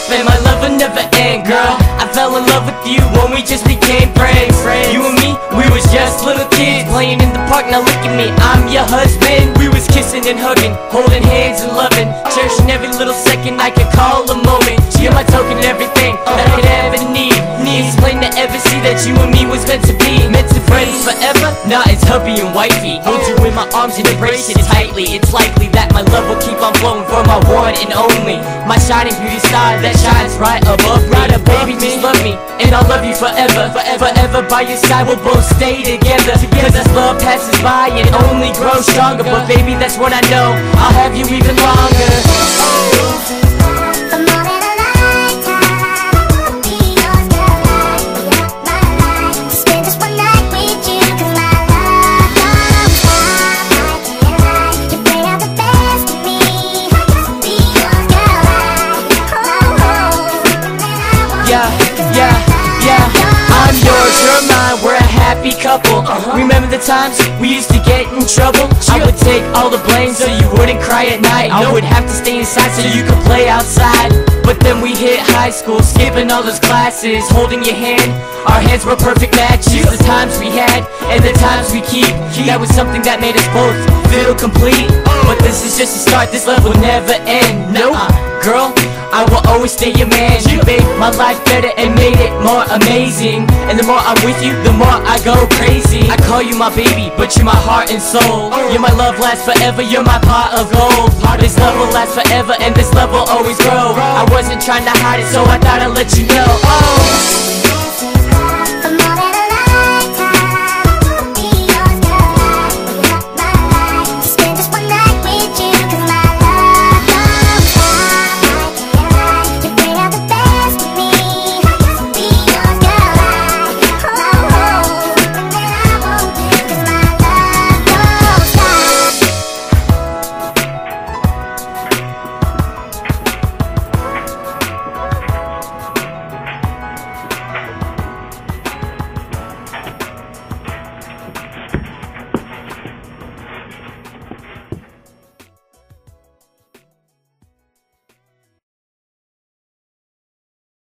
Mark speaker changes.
Speaker 1: stop and my love will never end, girl. I fell in love with you when we just became friends. You and me, we was just little kids playing in the park, now look at me, I'm your husband. We was kissing and hugging, holding hands and loving, cherishing every little second I could call a moment. You're my token and everything that I could ever need. It's plain to ever see that you and me was meant to be. Meant to friends forever? Nah, it's hubby and wifey. Hold you in my arms and embrace it tightly. It's likely that my love will keep on flowing for my one and only, my shining beauty star that shines right above me. Baby, just love me, and I'll love you forever. Forever by your side, we'll both stay together. Cause this love passes by and only grows stronger. But baby, that's when I know I'll have you even longer. I'm yours, you're mine, we're a happy couple. Remember the times we used to get in trouble? I would take all the blame so you wouldn't cry at night. I would have to stay inside so you could play outside. But then we hit high school, skipping all those classes, holding your hand, our hands were perfect matches. The times we had and the times we keep, that was something that made us both feel complete. But this is just a start, this love will never end. No, girl, I will always stay your man. You made my life better and made it more amazing. And the more I'm with you, the more I go crazy. I call you my baby, but you're my heart and soul. You're my love lasts forever, you're my pot of gold. This love will last forever and this love will always grow. I wasn't trying to hide it, so I thought I'd let you know.